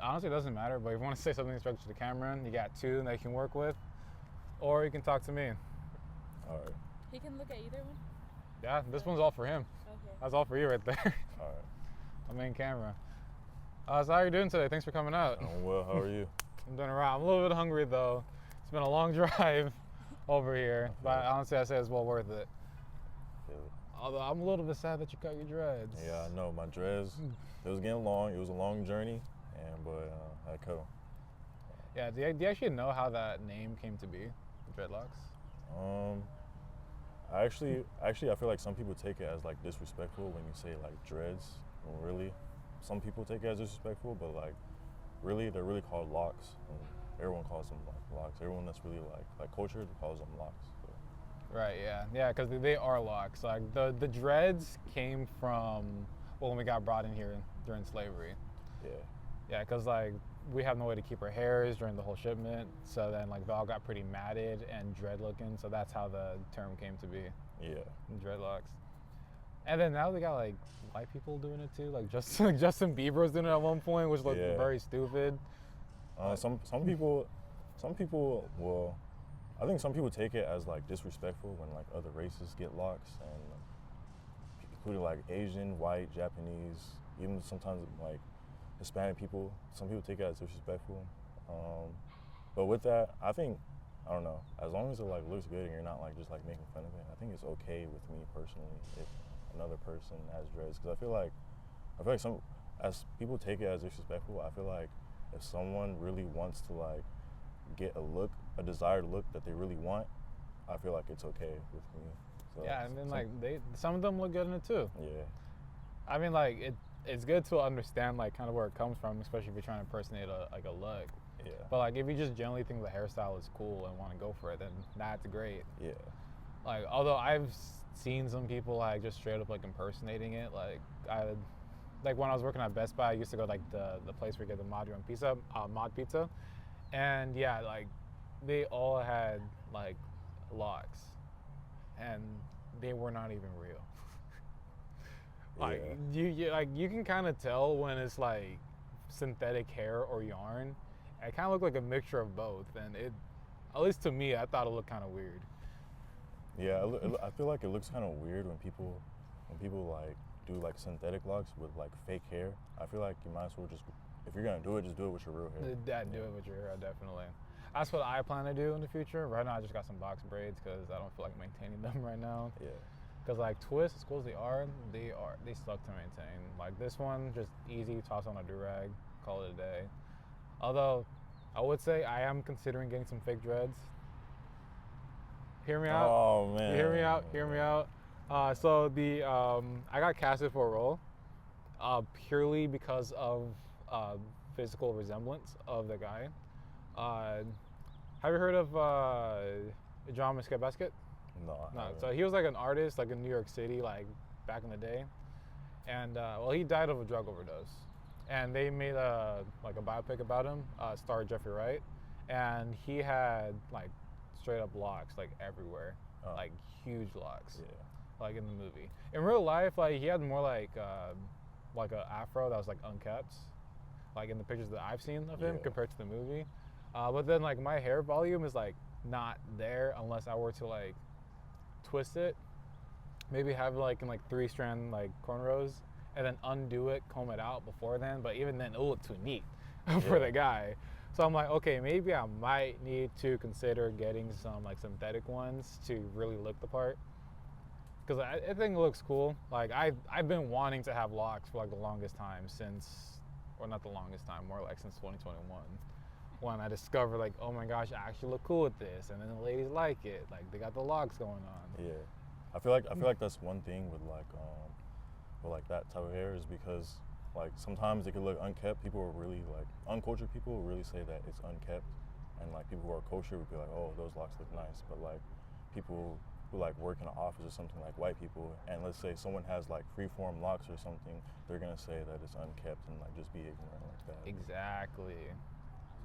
honestly, it doesn't matter. But if you want to say something special to the camera, you got two that you can work with, or you can talk to me. All right. He can look at either one? Yeah, this one's all for him. Okay. That's all for you right there. All right. My main camera. So how are you doing today? Thanks for coming out. I'm well. How are you? I'm doing alright. I'm a little bit hungry though. It's been a long drive over here, but honestly, I say it's well worth it. Yeah. Although I'm a little bit sad that you cut your dreads. Yeah, I know. My dreads, it was getting long. It was a long journey, but I cut them. Yeah, do you actually know how that name came to be, Dreadlocks? I feel like some people take it as like disrespectful when you say like dreads. When really, some people take it as disrespectful, but like really, they're really called locks. And everyone calls them like locks. Everyone that's really like cultured calls them locks. So. Right, yeah, because they are locks. Like the dreads came from when we got brought in here during slavery. Yeah, because like we have no way to keep our hairs during the whole shipment, so then like they all got pretty matted and dread looking. So that's how the term came to be. Yeah, dreadlocks. And then now they got like white people doing it too. Like Justin Bieber was doing it at one point, which looked very stupid. Some people, well, I think some people take it as like disrespectful when like other races get locks, and including like Asian, white, Japanese, even sometimes like Hispanic people. Some people take it as disrespectful. But with that, I don't know, as long as it like looks good and you're not like just like making fun of it, I think it's okay with me personally if another person has dreads, because I feel like as people take it as disrespectful, I feel like if someone really wants to like get a desired look that they really want, I feel like it's okay with me. So yeah, and then like some of them look good in it too. Yeah. I mean, like it's good to understand like kind of where it comes from, especially if you're trying to impersonate a look. Yeah. But like if you just generally think the hairstyle is cool and want to go for it, then that's great. Yeah. Like although I've seen some people like just straight up like impersonating it. Like when I was working at Best Buy, I used to go like the place where you get the mod pizza, and yeah, like they all had like locks, and they were not even real. Like you can kind of tell when it's like synthetic hair or yarn. It kind of looked like a mixture of both, and at least to me, I thought it looked kind of weird. Yeah, I feel like it looks kind of weird when people like do like synthetic locks with like fake hair. I feel like you might as well just, if you're gonna do it, just do it with your real hair. Do it with your hair, definitely. That's what I plan to do in the future. Right now, I just got some box braids because I don't feel like maintaining them right now. Yeah. Because like twists, as cool as they suck to maintain. Like this one, just easy, toss on a do-rag, call it a day. Although, I would say I am considering getting some fake dreads. Hear me out. Oh man. Hear me out. So I got casted for a role, purely because of physical resemblance of the guy. Have you heard of John Basket? No. So he was like an artist, like in New York City, like back in the day, and he died of a drug overdose. And they made a biopic about him, starred Jeffrey Wright, and he had like straight up locks like everywhere, like huge locks, like in the movie. In real life, like he had more like a afro that was like unkept, like in the pictures that I've seen of him compared to the movie. But then like my hair volume is like not there unless I were to like twist it, maybe have like in like 3-strand like cornrows, and then undo it, comb it out before then. But even then, it'll look too neat for the guy. So I'm like, okay, maybe I might need to consider getting some like synthetic ones to really look the part, because I think it looks cool. Like I've been wanting to have locks for like the longest time not the longest time, more like since 2021. When I discovered like, oh my gosh, I actually look cool with this, and then the ladies like it. Like they got the locks going on. Yeah, I feel like that's one thing with like that type of hair, is because like sometimes it could look unkept. People are really like uncultured people will really say that it's unkept, and like people who are kosher would be like, oh, those locks look nice. But like people who like work in an office or something, like white people, and let's say someone has like freeform locks or something, they're gonna say that it's unkept and like just be ignorant like that. Exactly.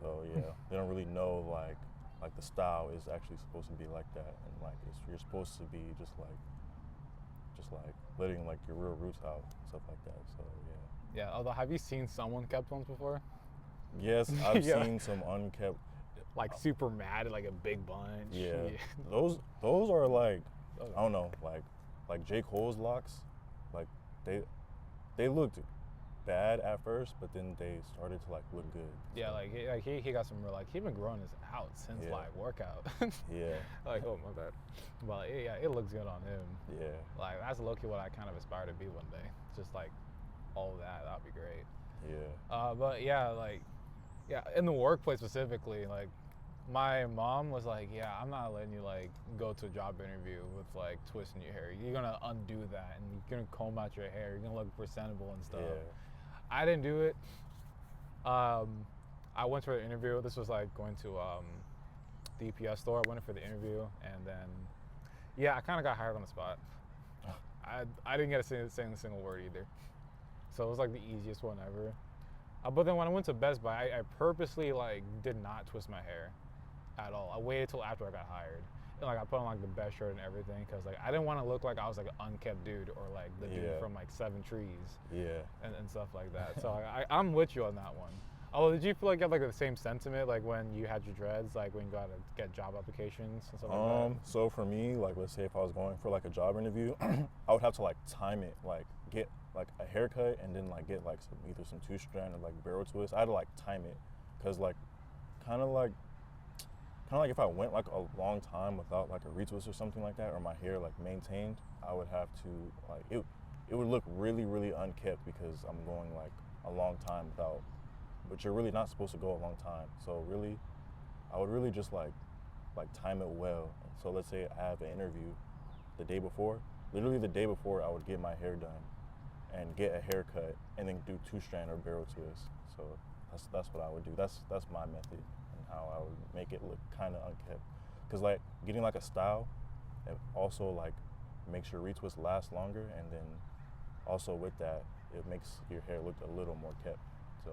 So yeah, they don't really know like the style is actually supposed to be like that, and like you're supposed to be just like letting like your real roots out, stuff like that. So yeah. Yeah. Although, have you seen someone kept ones before? Yes, I've Yeah. seen some unkept. Like super matted, like a big bunch. Yeah, those are like, I don't know, like J. Cole's locks, like they looked bad at first, but then they started to like look good. Yeah, So, like he got some real, like he been growing his out since Yeah. like workout. yeah, Like, oh my bad. But yeah, it looks good on him. yeah, Like that's low-key what I kind of aspire to be one day. Just like all that, that'd be great. yeah, But yeah, like yeah, in the workplace specifically, like my mom was like, yeah, I'm not letting you like go to a job interview with like twisting your hair. You're gonna undo that and you're gonna comb out your hair. You're gonna look presentable and stuff. yeah. I didn't do it. I went for the interview. This was like going to the EPS store. I went in for the interview, and then yeah, I kind of got hired on the spot. I didn't get to say a single word either, so it was like the easiest one ever. But then when I went to Best Buy, I purposely like did not twist my hair at all. I waited till after I got hired. And, like I put on like the best shirt and everything because like I didn't want to look like I was like an unkept dude or like the dude Yeah. from like Seven Trees Yeah. and stuff like that. So I'm with you on that one. Oh, did you feel like you had like the same sentiment like when you had your dreads, like when you got to get job applications and stuff like that? So for me, like let's say if I was going for like a job interview, I would have to like time it, like get like a haircut and then like get like either some 2-strand or like barrel twist. I had to like time it, cause like kind of like if I went like a long time without like a retwist or something like that, or my hair like maintained, I would have to like it would look really unkept because I'm going like a long time without. But you're really not supposed to go a long time. So really, I would really just like time it well. So let's say I have an interview the day before. Literally the day before, I would get my hair done and get a haircut and then do 2-strand or barrel twist. So that's what I would do. That's my method and how I would make it look kind of unkept. Cause like getting like a style, it also like makes your retwist last longer, and then also with that, it makes your hair look a little more kept. So.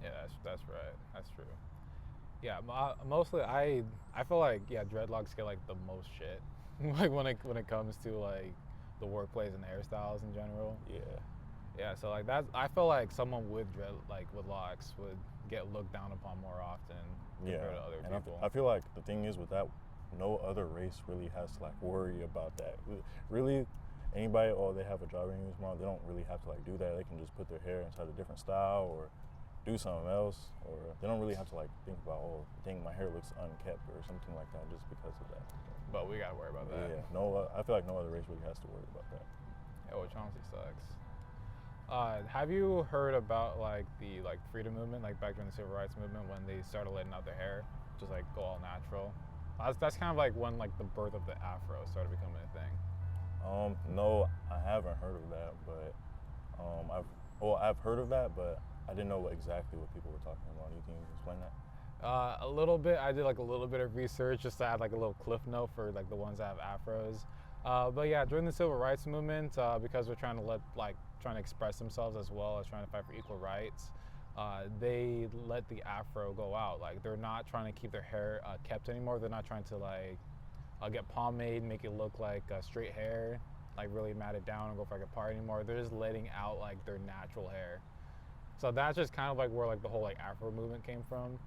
Yeah, that's right. That's true. Yeah, mostly I feel like yeah, dreadlocks get like the most shit, like when it comes to like the workplace and hairstyles in general. Yeah. Yeah, so like that, I feel like someone with with locks would get looked down upon more often compared to other and people. I feel like the thing is with that, no other race really has to like worry about that. Really, anybody, they have a job interview tomorrow, they don't really have to like do that. They can just put their hair inside a different style or do something else, or they don't really have to like think about, oh dang, my hair looks unkept or something like that just because of that. But we gotta worry about that. Yeah, no, I feel like no other race really has to worry about that. Yeah, which honestly sucks. Have you heard about like the freedom movement, like back during the civil rights movement when they started letting out their hair, just like go all natural? That's kind of like when like the birth of the afro started becoming a thing. No, I haven't heard of that, but I've heard of that, but I didn't know exactly what people were talking about. You can explain that? A little bit. I did like a little bit of research just to add like a little cliff note for like the ones that have afros. But yeah, during the civil rights movement, because they're trying to express themselves as well as trying to fight for equal rights, they let the afro go out. Like they're not trying to keep their hair kept anymore. They're not trying to get pomade, make it look like straight hair, like really matted down and go for like a part anymore. They're just letting out like their natural hair. So that's just kind of like where like the whole like afro movement came from.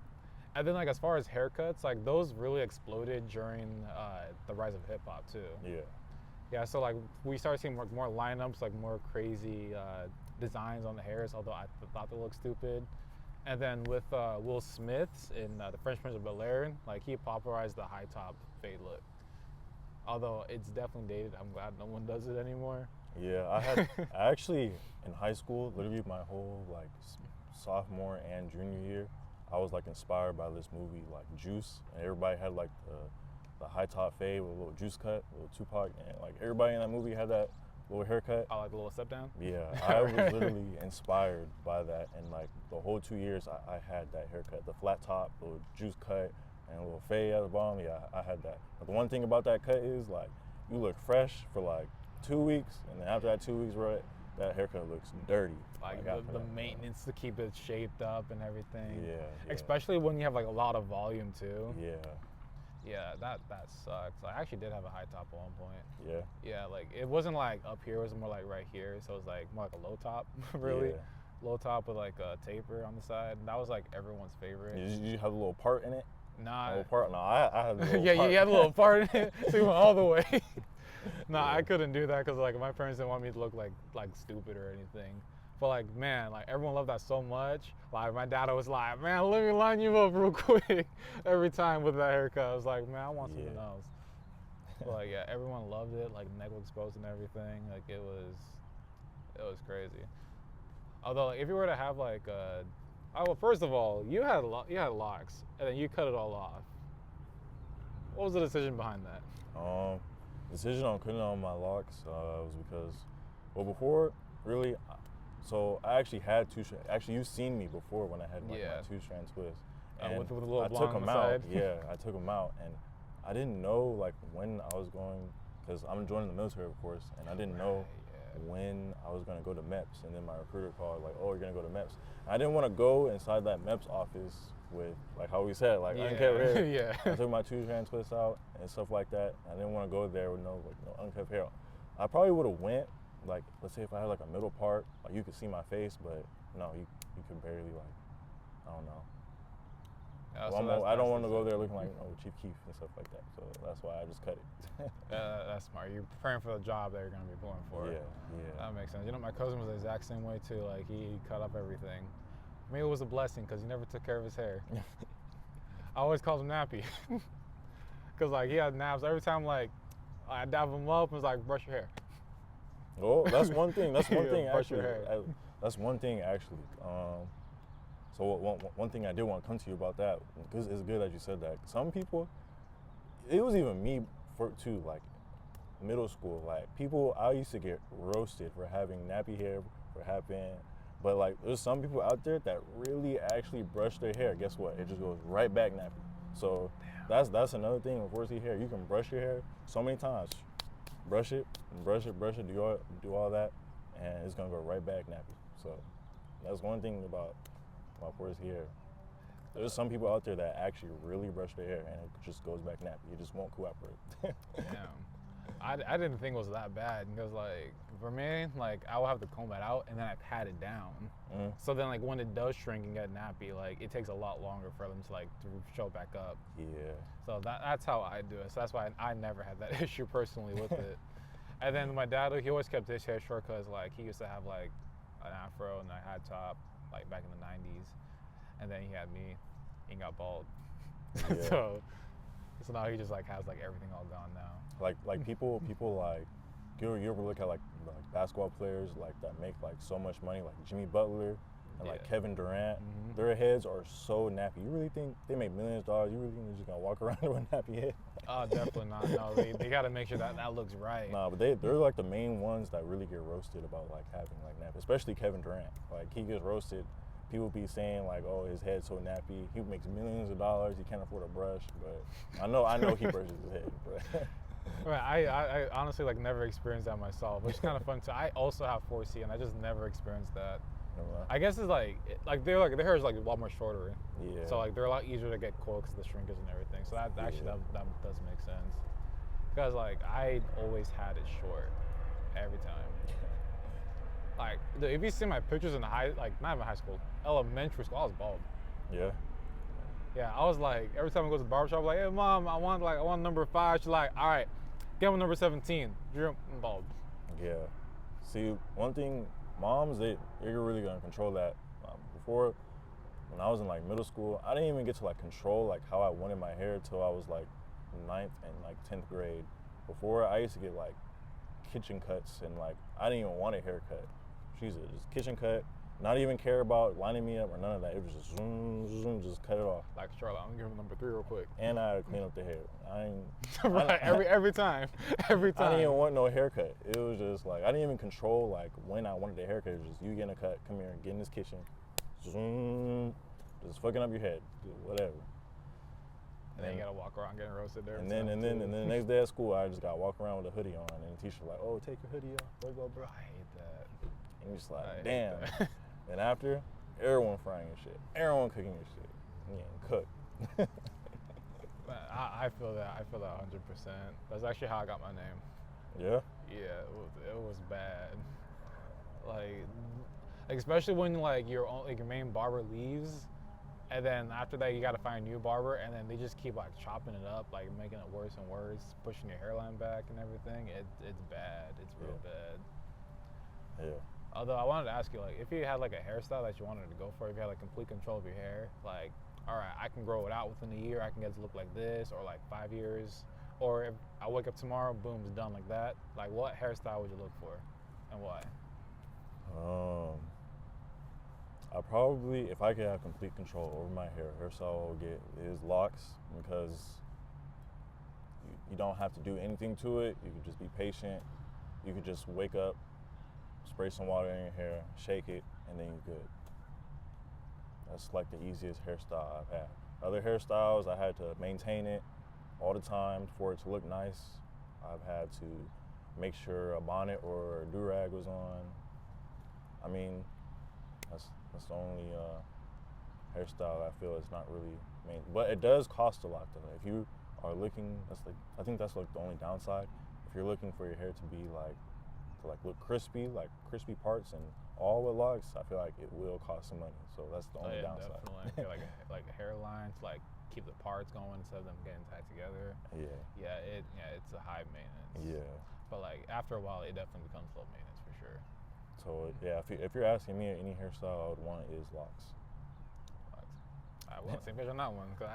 And then like as far as haircuts, like those really exploded during the rise of hip hop too. Yeah. Yeah, so like we started seeing more lineups, like more crazy designs on the hairs, although I thought they looked stupid. And then with Will Smith in The Fresh Prince of Bel-Air, like he popularized the high top fade look. Although it's definitely dated, I'm glad no one does it anymore. Yeah, I actually, in high school, literally my whole like sophomore and junior year, I was like inspired by this movie like Juice, and everybody had like the high top fade with a little juice cut, a little Tupac, and like everybody in that movie had that little haircut. I like a little step down. Yeah, I was literally inspired by that, and like the whole 2 years I had that haircut, the flat top, little juice cut, and a little fade at the bottom. Yeah, I had that. But the one thing about that cut is like you look fresh for like 2 weeks, and then after that 2 weeks, right, that haircut looks dirty. Like the maintenance to keep it shaped up and everything. Yeah. Especially when you have like a lot of volume too. Yeah. Yeah, that sucks. I actually did have a high top at one point. Yeah. Yeah, like it wasn't like up here, it was more like right here. So it was like more like a low top, really. Yeah. low top with like a taper on the side. That was like everyone's favorite. Did you have a little part in it? Nah. A little part? No, I had a little Yeah, part. you had a little part in it, so you went all the way. Nah, I couldn't do that because like my parents didn't want me to look like stupid or anything. But like, man, like everyone loved that so much. Like my dad was like, man, let me line you up real quick. Every time with that haircut, I was like, man, I want something else. But like, yeah, everyone loved it. Like neck was exposed and everything. Like it was crazy. Although, like, if you were to have like well, first of all, you had locks, and then you cut it all off. What was the decision behind that? Decision on cutting on my locks was because, well, before really, so I actually had actually, you've seen me before when I had like my 2-strand twist, and with a little I blonde took on them the out. side. Yeah, I took them out, and I didn't know like when I was going, because I'm joining the military, of course, and I didn't know when I was going to go to MEPS, and then my recruiter called like, oh, you're going to go to MEPS. I didn't want to go inside that MEPS office with, like how we said, like unkept hair. Yeah. I took my 2-strand twist out and stuff like that. I didn't want to go there with no unkept hair. I probably would have went, like, let's say if I had like a middle part, like you could see my face, but no, you could barely, like, I don't know. Well, I don't want to go there looking like Chief Keef and stuff like that. So that's why I just cut it. That's smart. You're preparing for the job that you're going to be going for. Yeah. That makes sense. You know, my cousin was the exact same way too. Like he cut up everything. Maybe it was a blessing because he never took care of his hair. I always called him nappy because like he had naps every time. Like I dab him up and was like, brush your hair. Oh, that's one thing. That's one thing brush actually. your hair. That's one thing actually. So one thing I did want to come to you about that, because it's good that you said that. Some people, it was even me too, like middle school, like people, I used to get roasted for having nappy hair, for having, but like there's some people out there that really actually brush their hair. Guess what? It just goes right back nappy. So that's another thing with 4C hair. You can brush your hair so many times. Brush it, do all that, and it's gonna go right back nappy. So that's one thing about 4C hair. There's some people out there that actually really brush their hair and it just goes back nappy. It just won't cooperate. Damn. I didn't think it was that bad because like for me, like I will have to comb it out and then I pat it down. So then like when it does shrink and get nappy, like it takes a lot longer for them to like to show back up. Yeah. So that's how I do it. So that's why I never had that issue personally with it. And then my dad, he always kept his hair short because like he used to have like an afro and a high top like back in the 90s. And then he had me and got bald. Yeah. so now he just like has like everything all gone now. Like people like you ever look at like basketball players like that make like so much money, like Jimmy Butler and like Kevin Durant, their heads are so nappy. You really think they make millions of dollars? You really think they're just gonna walk around with a nappy head? Oh, definitely not. No, they gotta make sure that looks right. Nah, but they're like the main ones that really get roasted about like having like nappy, especially Kevin Durant. Like he gets roasted. People be saying like, oh, his head's so nappy. He makes millions of dollars. He can't afford a brush. But I know he brushes his head. But Right, I honestly like never experienced that myself, which is kind of fun too. I also have 4C and I just never experienced that. I guess it's like their hair is like a lot more shorter. Yeah. So like they're a lot easier to get coiled because of the shrinkage and everything. So that actually that does make sense. Because like I always had it short, every time. Like if you see my pictures in not even high school, elementary school, I was bald. Yeah. Yeah, I was like, every time I go to the barbershop, I'm like, hey mom, I want number 5. She's like, all right, get me number 17. You're bald. Yeah. See, one thing, moms, they're really gonna control that. Before, when I was in like middle school, I didn't even get to like control like how I wanted my hair till I was like 9th and like 10th grade. Before, I used to get like kitchen cuts and like I didn't even want a haircut. Jesus, just kitchen cut. Not even care about lining me up or none of that. It was just zoom, just cut it off. Like Charlotte, I'm gonna give him number 3 real quick. And I had to clean up the hair. Right, every time. I didn't even want no haircut. It was just like I didn't even control like when I wanted the haircut. It was just you getting a cut. Come here, get in this kitchen. Zoom, just fucking up your head, whatever. And then you gotta walk around getting roasted there. And then the next day at school, I just gotta walk around with a hoodie on, and the teacher like, "Oh, take your hoodie off, bro." I hate that. And you're just like, damn. And after, everyone frying your shit, everyone cooking your shit, you getting cooked. I feel that. I feel that 100%. That's actually how I got my name. Yeah. Yeah, it was bad. Like, Like, especially when like your main barber leaves, and then after that you got to find a new barber, and then they just keep like chopping it up, like making it worse and worse, pushing your hairline back and everything. It's bad. It's real bad. Yeah. Although I wanted to ask you, like, if you had like a hairstyle that you wanted to go for, if you had like complete control of your hair, like, all right, I can grow it out within a year, I can get it to look like this, or like 5 years, or if I wake up tomorrow, boom, it's done like that. Like, what hairstyle would you look for, and why? I probably, if I could have complete control over my hairstyle I would get is locks, because you don't have to do anything to it. You can just be patient. You could just wake up, spray some water in your hair, shake it, and then you're good. That's like the easiest hairstyle I've had. Other hairstyles, I had to maintain it all the time for it to look nice. I've had to make sure a bonnet or a do-rag was on. I mean, that's the only hairstyle I feel is not really main. But it does cost a lot though. If you are looking, I think that's like the only downside. If you're looking for your hair to be like, to like look crispy, like crispy parts and all with locks, I feel like it will cost some money. So that's the only downside. Definitely. like a hairline to like keep the parts going instead of them getting tied together. It's a high maintenance. Yeah. But like after a while, it definitely becomes low maintenance for sure. So yeah, if you're asking me, any hairstyle I would want is locks. I won't say on that one, because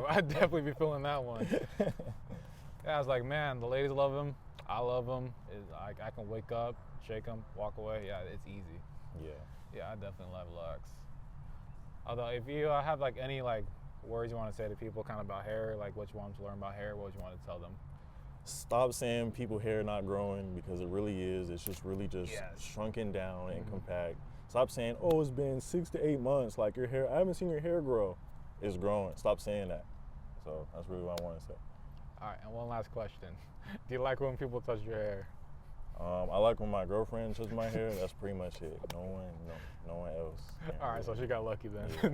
I'd definitely be feeling that one. Yeah, I was like, man, the ladies love him. I love him. I can wake up, shake him, walk away. Yeah, it's easy. Yeah, I definitely love locks. Although, if you have like any like words you want to say to people kind of about hair, like what you want them to learn about hair, what would you want to tell them? Stop saying people hair not growing, because it really is. It's just really just shrunken down and compact. Stop saying, oh, it's been 6 to 8 months. Like your hair, I haven't seen your hair grow. It's growing. Stop saying that. So that's really what I want to say. All right, and one last question. Do you like when people touch your hair? I like when my girlfriend touches my hair. That's pretty much it. No one else. All right, so she got lucky then. Yeah.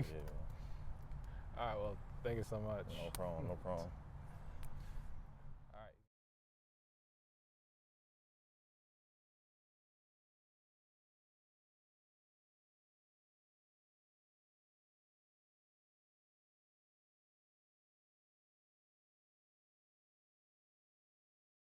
All right, well, thank you so much. No problem.